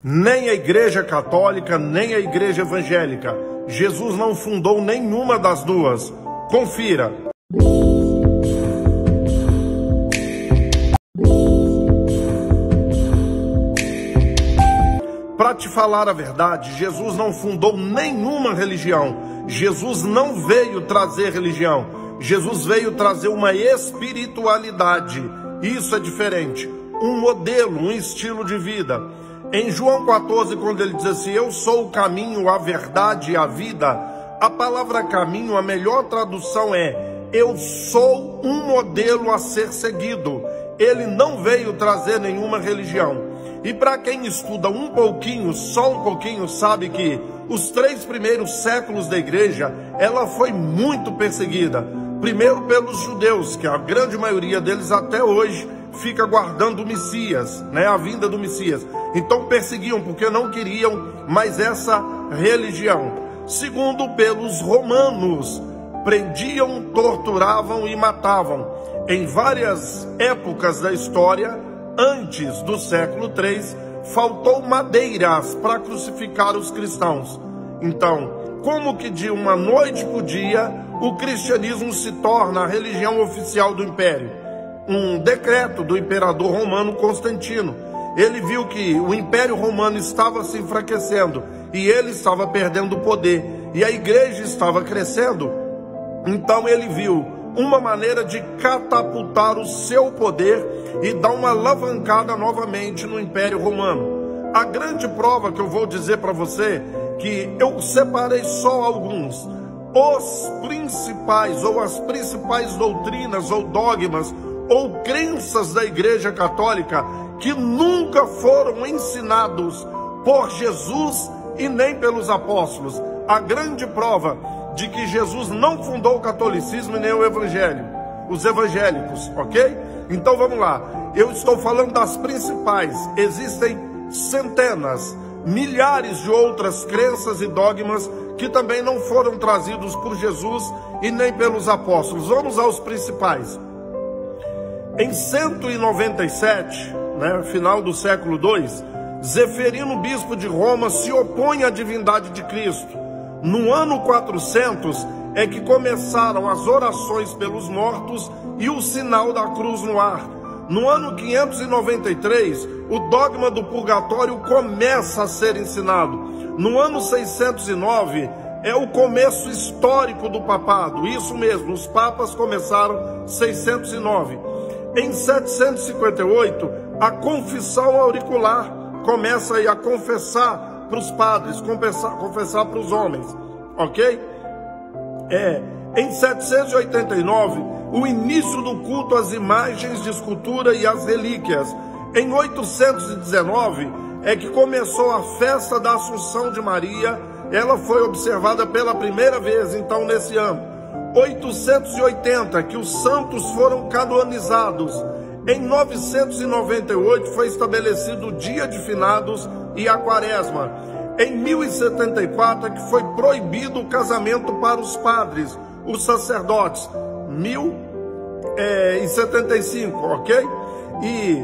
Nem a Igreja Católica, nem a Igreja Evangélica. Jesus não fundou nenhuma das duas. Confira. Para te falar a verdade, Jesus não fundou nenhuma religião. Jesus não veio trazer religião. Jesus veio trazer uma espiritualidade. Isso é diferente. Um modelo, um estilo de vida. Em João 14, quando ele diz assim, eu sou o caminho, a verdade e a vida, a palavra caminho, a melhor tradução é, eu sou um modelo a ser seguido. Ele não veio trazer nenhuma religião. E para quem estuda um pouquinho, só um pouquinho, sabe que os 3 primeiros séculos da igreja, ela foi muito perseguida. Primeiro pelos judeus, que a grande maioria deles até hoje fica guardando o Messias, né, a vinda do Messias. Então perseguiam porque não queriam mais essa religião. Segundo, pelos romanos, prendiam, torturavam e matavam. Em várias épocas da história, antes do século III, faltou madeiras para crucificar os cristãos. Então, como que de uma noite para o dia, o cristianismo se torna a religião oficial do império? Um decreto do imperador romano Constantino. Ele viu que o império romano estava se enfraquecendo e ele estava perdendo o poder e a igreja estava crescendo. Então ele viu uma maneira de catapultar o seu poder e dar uma alavancada novamente no império romano. A grande prova que eu vou dizer para você, que eu separei só alguns, os principais ou as principais doutrinas ou dogmas ou crenças da Igreja Católica que nunca foram ensinados por Jesus e nem pelos apóstolos. A grande prova de que Jesus não fundou o catolicismo e nem o evangelho, os evangélicos, ok? Então vamos lá, eu estou falando das principais. Existem centenas, milhares de outras crenças e dogmas que também não foram trazidos por Jesus e nem pelos apóstolos. Vamos aos principais. Em 197, final do século II, Zeferino, bispo de Roma, se opõe à divindade de Cristo. No ano 400 é que começaram as orações pelos mortos e o sinal da cruz no ar. No ano 593, o dogma do purgatório começa a ser ensinado. No ano 609, é o começo histórico do papado. Isso mesmo, os papas começaram em 609. Em 758, a confissão auricular começa aí a confessar para os padres, confessar para os homens, ok? Em 789, o início do culto às imagens de escultura e às relíquias. Em 819, é que começou a festa da Assunção de Maria. Ela foi observada pela primeira vez, então, nesse ano. 880, que os santos foram canonizados. Em 998 foi estabelecido o dia de finados e a quaresma. Em 1074 é que foi proibido o casamento para os padres, os sacerdotes. 1075, ok? E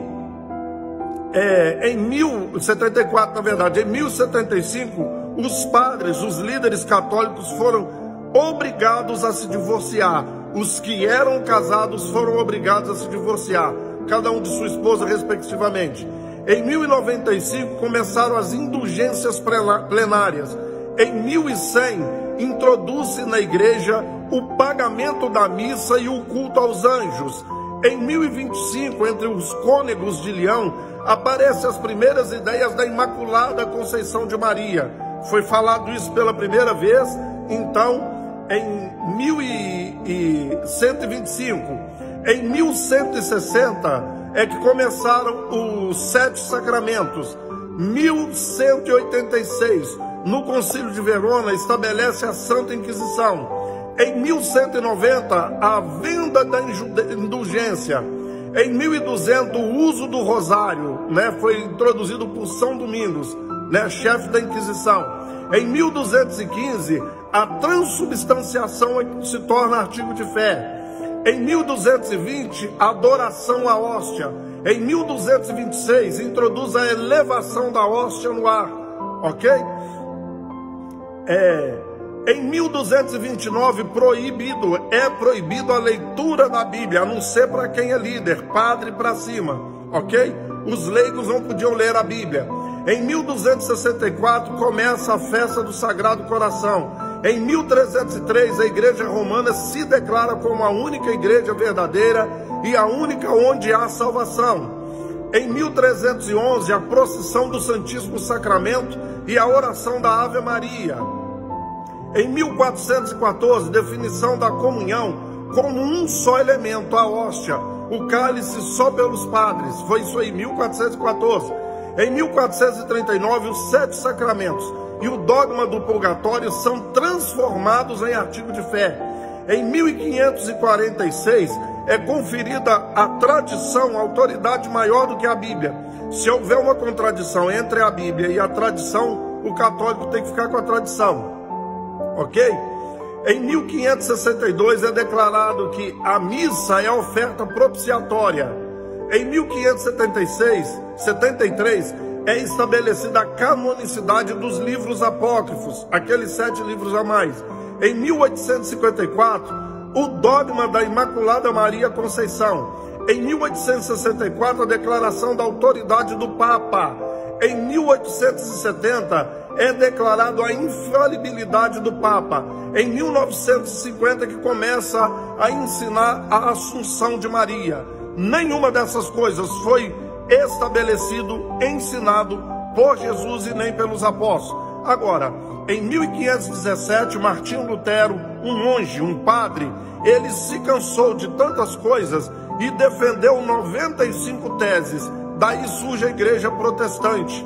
em 1074, na verdade, em 1075, os padres, os líderes católicos foram obrigados a se divorciar. Os que eram casados foram obrigados a se divorciar, cada um de sua esposa respectivamente. Em 1095 começaram as indulgências plenárias. Em 1100 introduz-se na igreja o pagamento da missa e o culto aos anjos. Em 1025, entre os cônegos de Leão, aparecem as primeiras ideias da Imaculada Conceição de Maria. Foi falado isso pela primeira vez, então, em 1125. Em 1160 é que começaram os 7 sacramentos. 1186, no Concílio de Verona, estabelece a Santa Inquisição. Em 1190, a venda da indulgência. Em 1200, o uso do rosário, foi introduzido por São Domingos, chefe da Inquisição. Em 1215, a transubstanciação se torna artigo de fé. Em 1220, a adoração à hóstia. Em 1226, introduz a elevação da hóstia no ar, ok? Em 1229, é proibido a leitura da Bíblia, a não ser para quem é líder, padre para cima, ok? Os leigos não podiam ler a Bíblia. Em 1264, começa a festa do Sagrado Coração. Em 1303, a Igreja Romana se declara como a única igreja verdadeira e a única onde há salvação. Em 1311, a procissão do Santíssimo Sacramento e a oração da Ave Maria. Em 1414, definição da comunhão como um só elemento, a hóstia, o cálice só pelos padres. Foi isso aí, 1414. Em 1439, os 7 sacramentos e o dogma do purgatório são transformados em artigo de fé. Em 1546, é conferida à tradição autoridade maior do que a Bíblia. Se houver uma contradição entre a Bíblia e a tradição, o católico tem que ficar com a tradição, ok? Em 1562 é declarado que a missa é a oferta propiciatória. Em 1573 é estabelecida a canonicidade dos livros apócrifos, aqueles 7 livros a mais. Em 1854, o dogma da Imaculada Maria Conceição. Em 1864, a declaração da autoridade do Papa. Em 1870, é declarado a infalibilidade do Papa. Em 1950, que começa a ensinar a Assunção de Maria. Nenhuma dessas coisas foi estabelecido, ensinado por Jesus e nem pelos apóstolos. Agora, em 1517, Martinho Lutero, um monge, um padre, ele se cansou de tantas coisas e defendeu 95 teses. Daí surge a igreja protestante,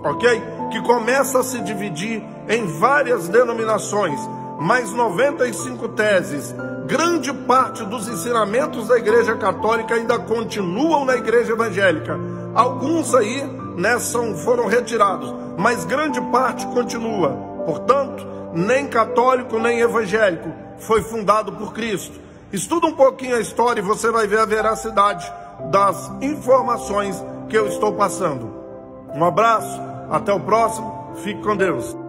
ok? Que começa a se dividir em várias denominações, mais 95 teses. Grande parte dos ensinamentos da igreja católica ainda continuam na igreja evangélica. Alguns aí, né, foram retirados, mas grande parte continua. Portanto, nem católico nem evangélico foi fundado por Cristo. Estuda um pouquinho a história e você vai ver a veracidade das informações que eu estou passando. Um abraço, até o próximo, fique com Deus.